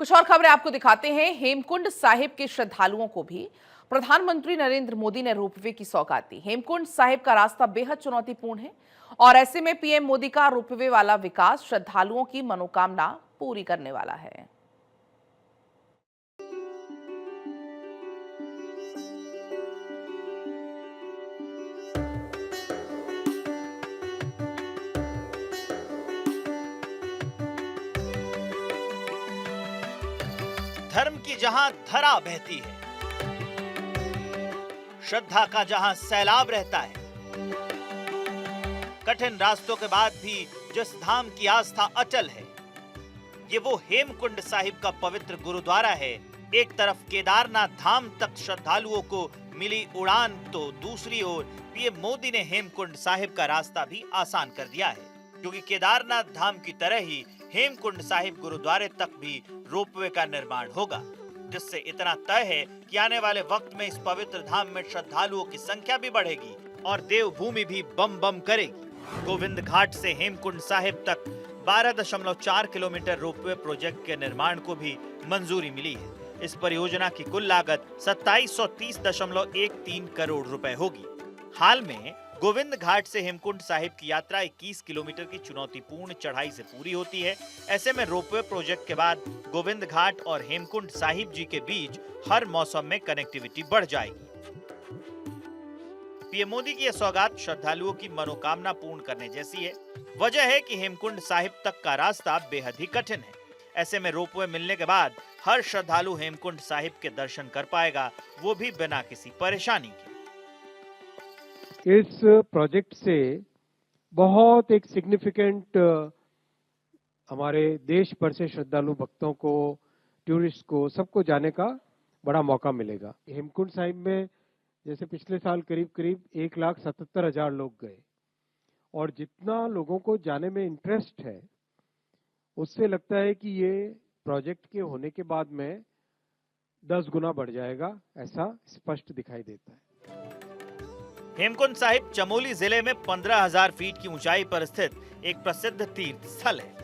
कुछ और खबरें आपको दिखाते हैं। हेमकुंड साहिब के श्रद्धालुओं को भी प्रधानमंत्री नरेंद्र मोदी ने रोपवे की सौगात दी। हेमकुंड साहिब का रास्ता बेहद चुनौतीपूर्ण है और ऐसे में पीएम मोदी का रोपवे वाला विकास श्रद्धालुओं की मनोकामना पूरी करने वाला है। धर्म की जहां धरा बहती है, श्रद्धा का जहां सैलाब रहता है, कठिन रास्तों के बाद भी जिस धाम की आस्था अचल है, ये वो हेमकुंड साहिब का पवित्र गुरुद्वारा है। एक तरफ केदारनाथ धाम तक श्रद्धालुओं को मिली उड़ान, तो दूसरी ओर पीएम मोदी ने हेमकुंड साहिब का रास्ता भी आसान कर दिया है, क्योंकि केदारनाथ धाम की तरह ही हेमकुंड साहिब गुरुद्वारे तक भी रोपवे का निर्माण होगा, जिससे इतना तय है कि आने वाले वक्त में इस पवित्र धाम में श्रद्धालुओं की संख्या भी बढ़ेगी और देवभूमि भी बम बम करेगी। गोविंद घाट से हेमकुंड साहिब तक 12.4 किलोमीटर रोपवे प्रोजेक्ट के निर्माण को भी मंजूरी मिली है। इस परियोजना की कुल लागत 2730.13 करोड़ रुपए होगी। हाल में गोविंद घाट से हेमकुंड साहिब की यात्रा 21 किलोमीटर की चुनौतीपूर्ण चढ़ाई से पूरी होती है। ऐसे में रोपवे प्रोजेक्ट के बाद गोविंद घाट और हेमकुंड साहिब जी के बीच हर मौसम में कनेक्टिविटी बढ़ जाएगी। पीएम मोदी की यह सौगात श्रद्धालुओं की मनोकामना पूर्ण करने जैसी है। वजह है कि हेमकुंड साहिब तक का रास्ता बेहद ही कठिन है। ऐसे में रोपवे मिलने के बाद हर श्रद्धालु हेमकुंड साहिब के दर्शन कर पाएगा, वो भी बिना किसी परेशानी के। इस प्रोजेक्ट से बहुत एक सिग्निफिकेंट हमारे देश भर से श्रद्धालु भक्तों को, टूरिस्ट को, सबको जाने का बड़ा मौका मिलेगा। हेमकुंड साहिब में जैसे पिछले साल करीब 1,77,000 लोग गए और जितना लोगों को जाने में इंटरेस्ट है, उससे लगता है कि ये प्रोजेक्ट के होने के बाद में 10 गुना बढ़ जाएगा, ऐसा स्पष्ट दिखाई देता है। हेमकुंड साहिब चमोली जिले में 15,000 फीट की ऊंचाई पर स्थित एक प्रसिद्ध तीर्थ स्थल है।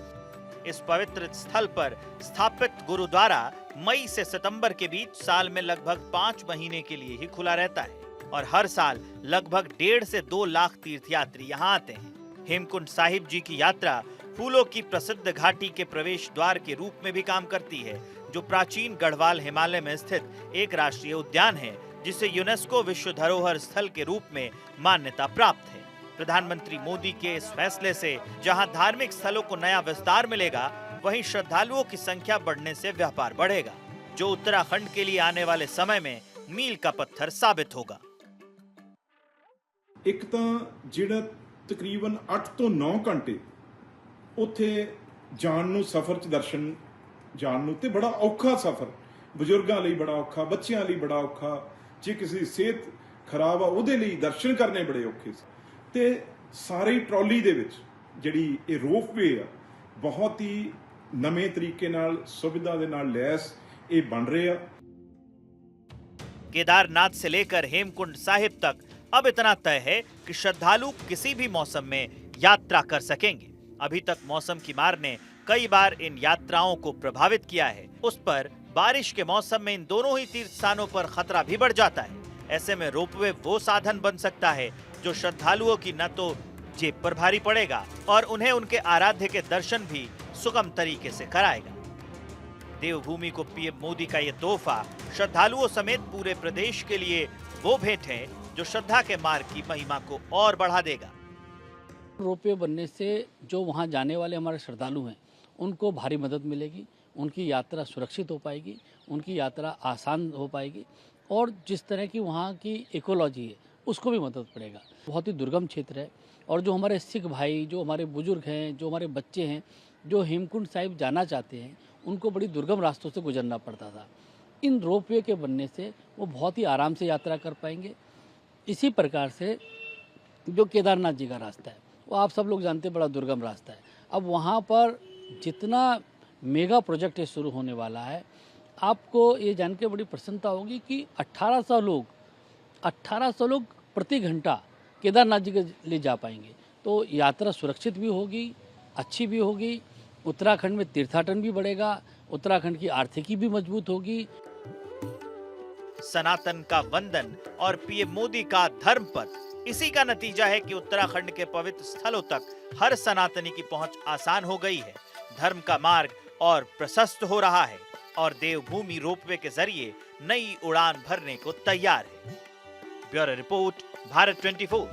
इस पवित्र स्थल पर स्थापित गुरुद्वारा मई से सितंबर के बीच साल में लगभग 5 महीने के लिए ही खुला रहता है और हर साल लगभग 1.5 से 2 लाख तीर्थयात्री यहाँ आते हैं। हेमकुंड साहिब जी की यात्रा फूलों की प्रसिद्ध घाटी के प्रवेश द्वार के रूप में भी काम करती है, जो प्राचीन गढ़वाल हिमालय में स्थित एक राष्ट्रीय उद्यान है, जिसे यूनेस्को विश्व धरोहर स्थल के रूप में मान्यता प्राप्त है। प्रधानमंत्री मोदी के इस फैसले से जहां धार्मिक स्थलों को नया विस्तार मिलेगा, वहीं श्रद्धालुओं की संख्या बढ़ने से व्यापार बढ़ेगा, जो उत्तराखंड के लिए आने वाले समय में मील का पत्थर साबित होगा। एक ਤਾਂ ਜਿਹੜਾ ਤਕਰੀਬਨ 8 ਤੋਂ 9 ਘੰਟੇ ਉੱਥੇ ਜਾਣ ਨੂੰ ਸਫ਼ਰ 'ਚ ਦਰਸ਼ਨ ਜਾਣ ਨੂੰ ਤੇ ਬੜਾ ਔਖਾ ਸਫ਼ਰ, ਬਜ਼ੁਰਗਾਂ ਲਈ ਬੜਾ ਔਖਾ, ਬੱਚਿਆਂ ਲਈ ਬੜਾ ਔਖਾ, ਜੇ ਕਿਸੇ ਦੀ ਸਿਹਤ ਖਰਾਬ ਆ ਉਹਦੇ ਲਈ ਦਰਸ਼ਨ ਕਰਨੇ ਬੜੇ ਔਖੇ ਸੀ। ਤੇ ਸਾਰੀ ਟਰਾਲੀ ਦੇ ਵਿੱਚ ਜਿਹੜੀ ਇਹ ਰੋਪਵੇ ਆ, ਬਹੁਤ ਹੀ ਨਵੇਂ ਤਰੀਕੇ ਨਾਲ ਸੁਵਿਧਾ ਦੇ ਨਾਲ ਲੈਸ ਇਹ ਬਣ ਰਿਹਾ। केदारनाथ से लेकर हेमकुंड साहिब तक अब इतना तय है कि श्रद्धालु किसी भी मौसम में यात्रा कर सकेंगे। अभी तक मौसम की मार ने कई बार इन यात्राओं को प्रभावित किया है। उस पर बारिश के मौसम में इन दोनों ही तीर्थ स्थानों पर खतरा भी बढ़ जाता है। ऐसे में रोपवे वो साधन बन सकता है जो श्रद्धालुओं की न तो जेब पर भारी पड़ेगा और उन्हें उनके आराध्य के दर्शन भी सुगम तरीके से कराएगा। देवभूमि को पीएम मोदी का ये तोहफा श्रद्धालुओं समेत पूरे प्रदेश के लिए वो भेंट है जो श्रद्धा के मार्ग की महिमा को और बढ़ा देगा। रोपवे बनने से जो वहाँ जाने वाले हमारे श्रद्धालु हैं, उनको भारी मदद मिलेगी, उनकी यात्रा सुरक्षित हो पाएगी, उनकी यात्रा आसान हो पाएगी और जिस तरह की वहाँ की इकोलॉजी है उसको भी मदद पड़ेगा। बहुत ही दुर्गम क्षेत्र है और जो हमारे सिख भाई, जो हमारे बुजुर्ग हैं, जो हमारे बच्चे हैं, जो हेमकुंड साहिब जाना चाहते हैं, उनको बड़ी दुर्गम रास्तों से गुजरना पड़ता था। इन रोपवे के बनने से वो बहुत ही आराम से यात्रा कर पाएंगे। इसी प्रकार से जो केदारनाथ जी का रास्ता है, वो आप सब लोग जानते हैं बड़ा दुर्गम रास्ता है। अब वहाँ पर जितना मेगा प्रोजेक्ट शुरू होने वाला है, आपको ये जान के बड़ी प्रसन्नता होगी कि 1800 लोग प्रति घंटा केदारनाथ जी के लिए जा पाएंगे। तो यात्रा सुरक्षित भी होगी, अच्छी भी होगी उत्तराखंड में तीर्थाटन भी बढ़ेगा, उत्तराखंड की आर्थिकी भी मजबूत होगी। सनातन का वंदन और पीएम मोदी का धर्म पथ, इसी का नतीजा है कि उत्तराखंड के पवित्र स्थलों तक हर सनातनी की पहुंच आसान हो गई है। धर्म का मार्ग और प्रशस्त हो रहा है और देवभूमि रोपवे के जरिए नई उड़ान भरने को तैयार है। Bureau report, Bharat 24।